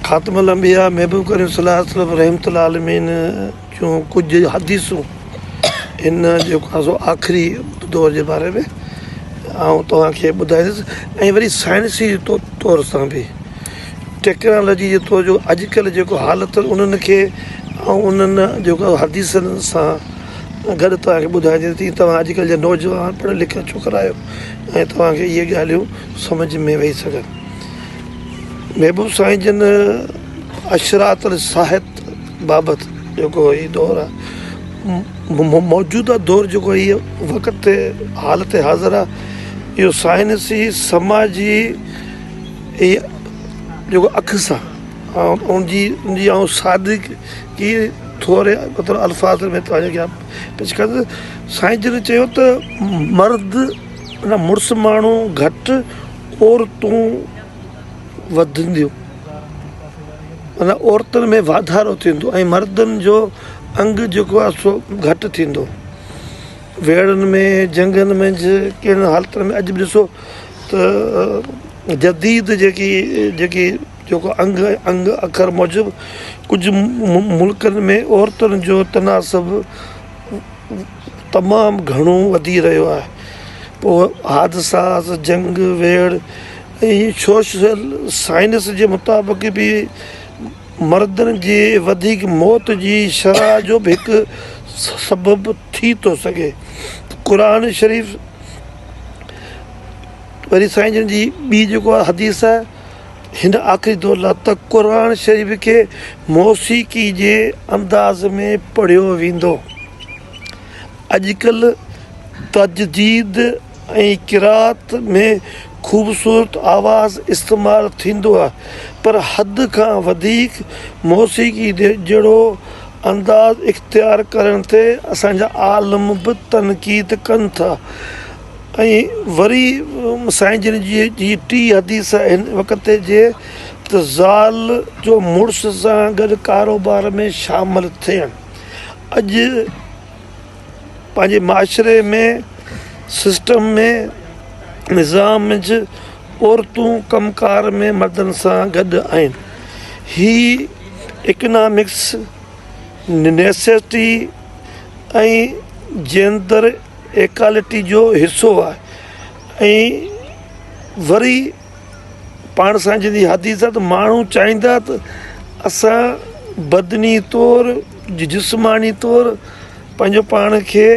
ख़ातमुल अंबिया महबूब करीम सल्लल्लाहु अलैहि वसल्लम रहमतुल्लाह आलमीन जूं कुझु हदीसूं हिन जेको आहे सो आख़िरी दौर जे बारे में तव्हांखे ॿुधाईंदुसि ऐं वरी साइंसी तौर सां बि टेक्नोलॉजी जे तौर जो अॼुकल्ह जेको हालत उन्हनि खे ऐं उन्हनि जेको हदीसनि सां गॾु तव्हांखे ॿुधाईंदी थी। तव्हां अॼुकल्ह जा नौजवान पढ़ियल लिखियल छोकिरा आहियो ऐं तव्हांखे इहे ॻाल्हियूं सम्झ में वेही सघनि। महबूब साईं जन अशरात साहित बाबति जेको हीउ दौरु आहे मौजूदा दौरु जेको इहो वक़्तु हालत हाज़िर आहे इहो साइंसी समाजी जेको अख सां उनजी ऐं सादिकी थोरे मतिलबु अल्फाज़ में तव्हांजे अॻियां पेश कंदुसि। साईं जन चयो त मर्द मुड़ुस माण्हू घटि औरतूं वधंदियूं माना औरतुनि में वाधारो थींदो ऐं मर्दनि जो अंग जेको आहे सो घटि थींदो। वेड़नि में जंगनि में कहिड़े हालतुनि में अॼु बि ॾिसो त जदीद जेको अंग अखर मूजिबि कुझु मुल्कनि में औरतुनि जो तनासब तमामु घणो वधी रहियो आहे। पोइ हादसा जंग वेड़ ऐं सोशल साइंस जे मुताबिक़ बि मर्दनि जे वधीक मौत जी शरह जो बि हिकु सबबु थी थो सघे। क़ुर शरीफ़ वरी साईं जन जी ॿी जेको आहे हदीस आहे हिन आख़िरी दौर लाइ त क़ुर शरीफ़ खे मौसीक़ी जे अंदाज़ में पढ़ियो वेंदो। अॼुकल्ह तजदीद ऐं क़िरात में ख़ूबसूरत आवाज़ इस्तेमालु थींदो आहे पर हद खां वधीक मौसीक़ी जहिड़ो अंदाज़ इख़्तियार करण ते असांजा आलम बि तनक़ीद कनि था। ऐं वरी साईं जन जी टी हदीस हिन वक़्त जे त ज़ाल जो मुड़ुस सां गॾु कारोबार में शामिलु थियनि। अॼु पंहिंजे माशरे में सिस्टम में निज़ाम ज औरतूं कमकार में मर्दनि सां गॾु आहिनि। ही इकनॉमिक्स नेसेसिटी ऐं जेंडर इक्वालिटी जो हिसो आहे। ऐं वरी पाण सां जंहिंजी हदीस आहे त माण्हू चाहींदा त असां बदनी तौरु जिस्मानी तौरु पंहिंजो पाण खे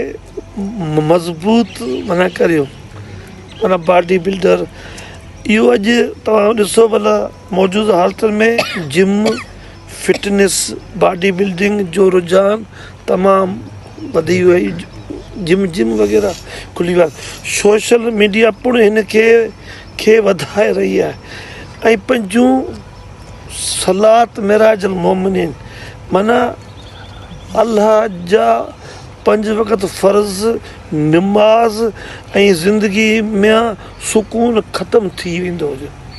मज़बूत माना करियो माना बॉडी बिल्डर। इहो अॼु तव्हां ॾिसो भला मौजूदा हालतुनि में जिम फिटनेस बॉडी बिल्डिंग जो रुझान तमामु वधी वई। जिम वग़ैरह खुली विया। सोशल मीडिया पिणु हिन खे वधाए रही आहे ऐं पंहिंजूं सलात मिराजल मोमिनीन माना अलाह जा 5 वक़्त फ़र्ज़ निमाज़ ऐं ज़िंदगी में सुकून ख़तमु थी वेंदो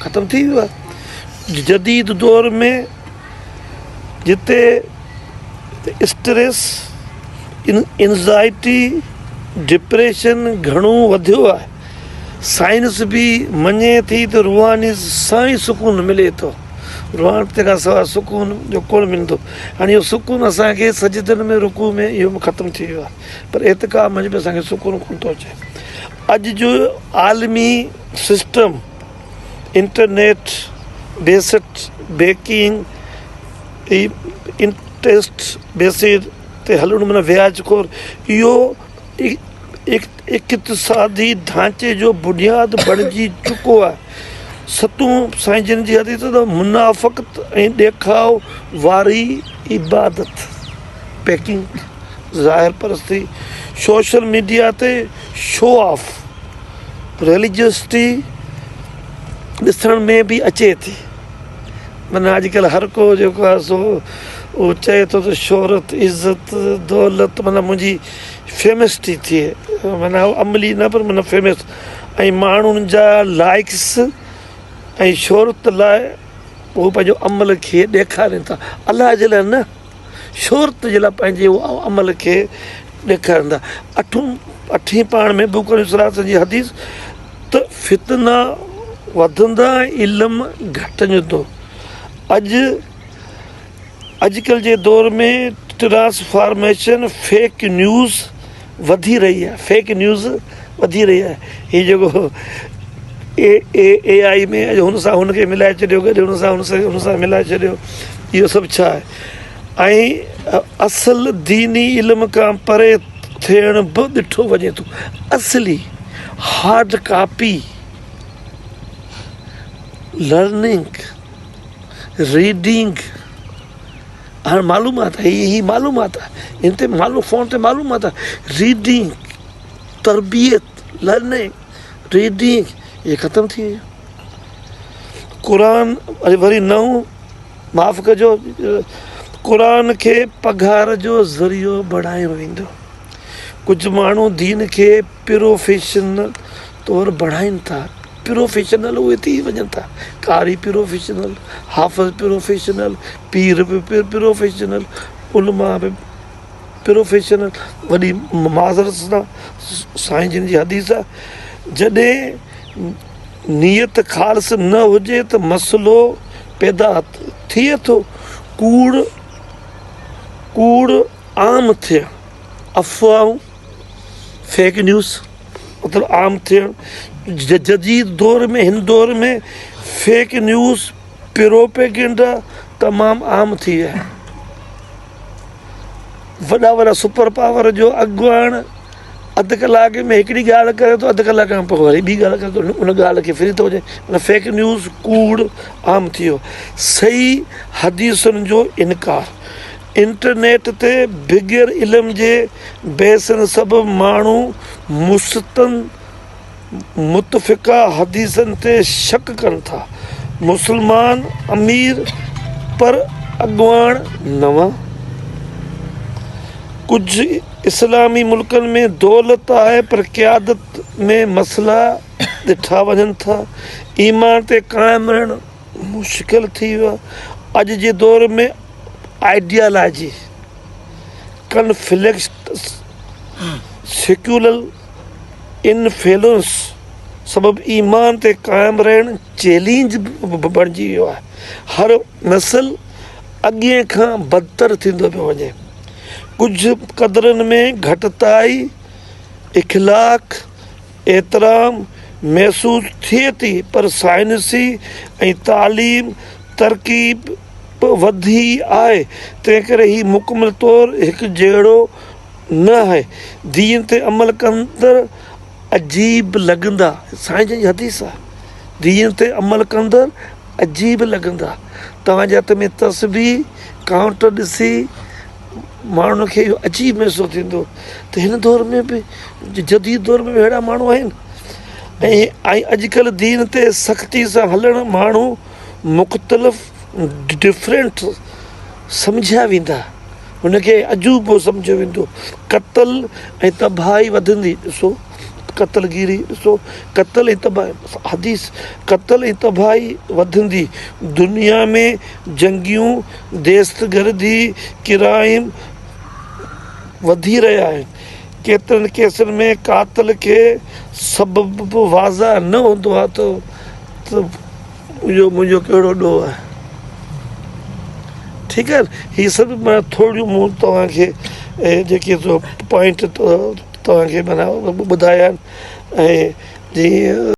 ख़तमु थी वियो आहे। जदीद दौर में जिते स्ट्रेस एंज़ाइटी डिप्रेशन घणो वधियो आहे साइंस बि मञे थी त रुहानी सां ई सुकून मिले थो। रुहान ते खां सवाइ सुकून जो कोन मिलंदो। हाणे इहो सुकून असांखे सजदनि में रुकू में इहो बि ख़तमु थी वियो आहे पर एतिका मंझि में असांखे सुकून कोन थो अचे। अॼु जो आलमी system internet based baking interest based ते हलणु माना व्याज खोर इहो इक़्तिसादी ढांचे जो बुनियाद बणिजी चुको आहे। सतूं साईं जन जी हदीस त मुनाफ़क़त ऐं ॾेखाव वारी इबादत पैकिंग ज़ाहिर परस्ती सोशल मीडिया ते शो ऑफ रिलीजियसिटी ॾिसण में बि अचे थी। माना अॼुकल्ह हर को जेको आहे सो उहो चए थो त शोहरत इज़त दौलत माना मुंहिंजी फेमस थी थिए माना अमली न पर माना फेमस ऐं माण्हुनि जा लाइक्स ऐं शोहरत लाइ उहो पंहिंजो अमल खे ॾेखारनि था। अलाह जे लाइ न शोहरत जे लाइ पंहिंजे उहो अमल खे ॾेखारनि था। अठीं पाण में महबूब करीम सल्लल्लाहु अलैहि वसल्लम जी हदीस त फितना वधंदा इल्मु घटिजंदो अॼुकल्ह जे दौर में ट्रांसफॉर्मेशन फेक न्यूज़ वधी रही आहे, फेक न्यूज़ वधी रही आहे। हीअ जेको AI में अॼु हुन सां हुनखे मिलाए छॾियो, गॾु हुन सां मिलाए छॾियो, इहो सभु छा आहे? ऐं असल दीनी इल्म खां परे थियण बि ॾिठो वञे थो। असली हार्ड कॉपी लर्निंग रीडिंग हाणे मालूमात आहे, ही मालूमात आहे, हिन ते फ़ोन ते मालूमात आहे। रीडिंग तरबियत लर्निंग रीडिंग इहे ख़तमु थी वियो। क़ुरान वरी नओं माफ़ु कजो, क़ुरान खे पघार जो ज़रियो बणायो वेंदो। कुझु माण्हू दीन खे प्रोफेशनल तौरु बणाइनि था, प्रोफेशनल उहे थी वञनि था। कारी प्रोफेशनल, हाफ़िज़ प्रोफेशनल, पीर बि प्रोफेशनल, उलमा बि प्रोफेशनल। वॾी माज़रत सां साईं जिन जी हदीस आहे, जॾहिं नियत ख़ालिस न हुजे त मसइलो पैदा थिए थो, कूड़ आम थियणु, अफ़वाहूं फेक न्यूज़ मतिलबु आम थियणु। जदीद दौर में, हिन दौर में फेक न्यूज़ प्रोपेगेंडा तमामु आम थी विया आहिनि। वॾा सुपर पावर जो अॻुवाण अधु कलाक में हिकिड़ी ॻाल्हि करे थो, अधु कलाक खां पोइ वरी ॿी ॻाल्हि करे थो, उन ॻाल्हि खे फिरी थो वञे। माना फेक न्यूज़ कूड़ आम थी वियो। सही हदीसुनि जो इनकार, इंटरनेट ते बिग़ैर इल्म जे बहसनि सबबु माण्हू मुतफ़िक़ा हदीसनि ते शक कनि था। मुस्लमान अमीर पर अॻुवाण नवां। कुझु इस्लामी मुल्कनि में दौलत आहे पर क़यादत में मसइला ॾिठा वञनि था। ईमान ते क़ाइमु रहणु मुश्किल थी वियो आहे। अॼु जे दौर में आइडियालॉजी, कन्फ्लिक्ट, सेक्युलर इन्फ्लुएंस सबबु ईमान ते क़ाइमु रहणु चैलेंज बणिजी वियो आहे। हर नस्ल अॻिए खां बदतर थींदो पियो वञे। कुझु क़दरनि में घटिताई, इख़लाक़, एतिराम महसूसु थिए थी, पर साइंसी ऐं तालीम तरकीब वधी आहे। तंहिं करे ही मुकमल तौरु हिकु जहिड़ो न आहे। दीन ते अमल कंदड़ अजीब लॻंदा, साईं जी हदीस आहे, दीन ते अमल कंदड़ अजीब लॻंदा। तव्हांजे हथ में तस्बीह काउंटर ॾिसी माण्हुनि खे इहो अजीब महसूसु थींदो। त हिन दौर में बि, जदीद दौर में बि अहिड़ा माण्हू आहिनि। ऐं अॼुकल्ह दीन ते सख़्ती सां हलण माण्हू मुख़्तलिफ़ डिफरेंट सम्झिया वेंदा, हुनखे अजूबो सम्झियो वेंदो। क़त्ल ऐं तबाही वधंदी, ॾिसो क़त्लगिरी, ॾिसो क़त्ल ऐं तबाही, हदीस क़त्ल ऐं तबाही वधंदी। दुनिया में जंगियूं, दहशतगर्दी, क्राइम वधी रहिया आहिनि। केतिरनि केसनि में क़ातिल खे सबबु वाज़ा न हूंदो आहे त मुंहिंजो कहिड़ो ॾोह आहे। ठीकु आहे, हीअ सभु मां थोरियूं मूं तव्हांखे जेके पॉइंट तव्हांखे माना ॿुधाया आहिनि। ऐं जीअं